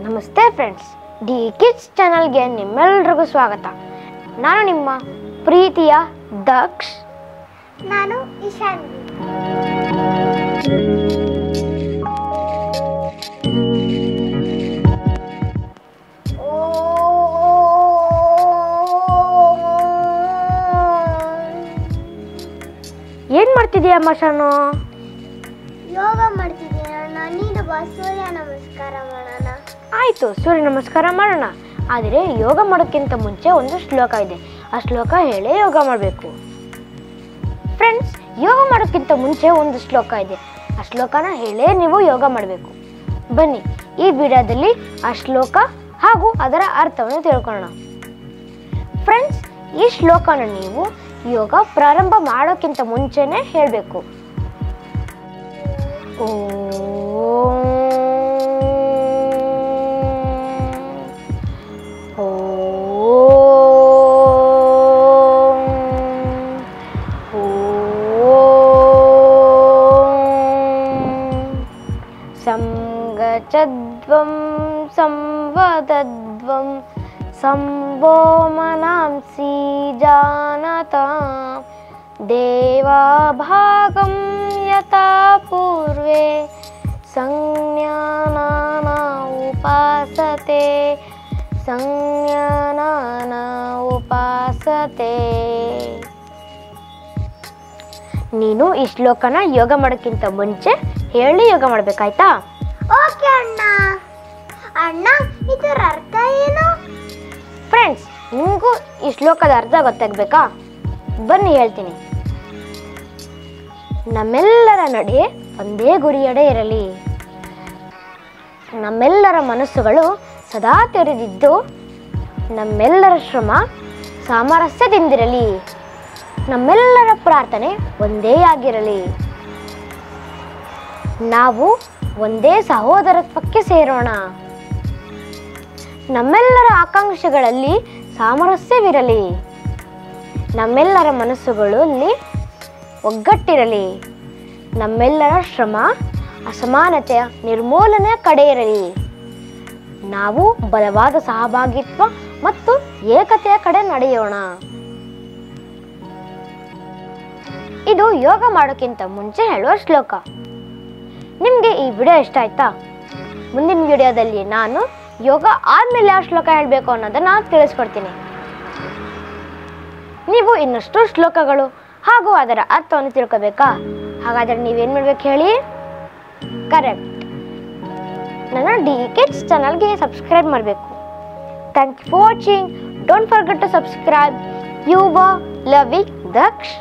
ನಮಸ್ತೆ friends, D kids ಚಾನಲ್ಗೆ ನಿಮ್ಮೆಲ್ಲರಿಗೂ ಸ್ವಾಗತ. ನಾನು ನಿಮ್ಮ ಪ್ರೀತಿಯ ದಕ್ಷ್. ನಾನು ಇಶಾನ್. ಏನು ಮಾಡ್ತಿದ್ದೀಯಮ್ಮ ಶಾನು? ಯೋಗ ಮಾಡ್ತಿದ್ದೀನಿ ಅಣ್ಣ. ನೀನು ಬಾ, ಸೂರ್ಯ ನಮಸ್ಕಾರ ಮಾಡೋಣ. ಆಯಿತು, ಸೂರ್ಯ ನಮಸ್ಕಾರ ಮಾಡೋಣ. ಆದರೆ ಯೋಗ ಮಾಡೋಕ್ಕಿಂತ ಮುಂಚೆ ಒಂದು ಶ್ಲೋಕ ಇದೆ. ಆ ಶ್ಲೋಕ ಹೇಳೇ ಯೋಗ ಮಾಡಬೇಕು. ಫ್ರೆಂಡ್ಸ್, ಯೋಗ ಮಾಡೋಕ್ಕಿಂತ ಮುಂಚೆ ಒಂದು ಶ್ಲೋಕ ಇದೆ. ಆ ಶ್ಲೋಕನ ಹೇಳೇ ನೀವು ಯೋಗ ಮಾಡಬೇಕು. ಬನ್ನಿ, ಈ ವಿಡಿಯೋದಲ್ಲಿ ಆ ಶ್ಲೋಕ ಹಾಗೂ ಅದರ ಅರ್ಥವನ್ನು ತಿಳ್ಕೊಳ್ಳೋಣ. ಫ್ರೆಂಡ್ಸ್, ಈ ಶ್ಲೋಕನ ನೀವು ಯೋಗ ಪ್ರಾರಂಭ ಮಾಡೋಕ್ಕಿಂತ ಮುಂಚೆನೇ ಹೇಳಬೇಕು. ಸಂಗಚದ್ವಂ ಸಂವದದ್ವಂ ಸಂಭೋ ಮನಾಂಸಿ ಜಾನತಾಂ ದೇವಾಭಾಗಂ ಯಥಾ ಪೂರ್ವೇ ಸಂಜ್ಞಾನಾನ ಉಪಾಸತೆ ಸಂಜ್ಞಾನಾನ ಉಪಾಸತೆ. ನೀನು ಈ ಶ್ಲೋಕನ ಯೋಗ ಮಾಡೋಕ್ಕಿಂತ ಮುಂಚೆ ಹೇಳಿ ಯೋಗ ಮಾಡಬೇಕಾಯ್ತಾ? ಓಕೆ ಅಣ್ಣ. ಅಣ್ಣ, ಇದರ ಅರ್ಥ ಏನು? ಫ್ರೆಂಡ್ಸ್, ನಿಮಗೂ ಈ ಶ್ಲೋಕದ ಅರ್ಥ ಗೊತ್ತಾಗಬೇಕಾ? ಬನ್ನಿ ಹೇಳ್ತೀನಿ. ನಮ್ಮೆಲ್ಲರ ನಡೆ ಒಂದೇ ಗುರಿಯಡೆ ಇರಲಿ. ನಮ್ಮೆಲ್ಲರ ಮನಸ್ಸುಗಳು ಸದಾ ತೆರೆದಿದ್ದು ನಮ್ಮೆಲ್ಲರ ಶ್ರಮ ಸಾಮರಸ್ಯದಿಂದಿರಲಿ. ನಮ್ಮೆಲ್ಲರ ಪ್ರಾರ್ಥನೆ ಒಂದೇ ಆಗಿರಲಿ. ನಾವು ಒಂದೇ ಸಹೋದರತ್ವಕ್ಕೆ ಸೇರೋಣ. ನಮ್ಮೆಲ್ಲರ ಆಕಾಂಕ್ಷೆಗಳಲ್ಲಿ ಸಾಮರಸ್ಯವಿರಲಿ. ನಮ್ಮೆಲ್ಲರ ಮನಸ್ಸುಗಳಲ್ಲಿ ಒಗ್ಗಟ್ಟಿರಲಿ. ನಮ್ಮೆಲ್ಲರ ಶ್ರಮ ಅಸಮಾನತೆಯ ನಿರ್ಮೂಲನೆ ಕಡೆ ಇರಲಿ. ನಾವು ಬಲವಾದ ಸಹಭಾಗಿತ್ವ ಮತ್ತು ಏಕತೆಯ ಕಡೆ ನಡೆಯೋಣ. ಇದು ಯೋಗ ಮಾಡೋಕ್ಕಿಂತ ಮುಂಚೆ ಹೇಳುವ ಶ್ಲೋಕ. ನಿಮಗೆ ಈ ವಿಡಿಯೋ ಇಷ್ಟ ಆಯ್ತಾ? ಮುಂದಿನ ವಿಡಿಯೋದಲ್ಲಿ ನಾನು ಯೋಗ ಆದಮೇಲೆ ಯಾವ ಶ್ಲೋಕ ಹೇಳಬೇಕು ಅನ್ನೋದನ್ನು ತಿಳಿಸ್ಕೊಡ್ತೀನಿ. ನೀವು ಇನ್ನಷ್ಟು ಶ್ಲೋಕಗಳು ಹಾಗೂ ಅದರ ಅರ್ಥವನ್ನು ತಿಳ್ಕೋಬೇಕಾ? ಹಾಗಾದರೆ ನೀವೇನು ಮಾಡ್ಬೇಕು ಹೇಳಿ? ಕರೆಕ್ಟ್, ನನ್ನ ಡಿ ಕಿಡ್ಸ್ ಚಾನಲ್ಗೆ ಸಬ್ಸ್ಕ್ರೈಬ್ ಮಾಡಬೇಕು. Thank you for watching. Don't forget to subscribe. You are loving ದಕ್ಷ್.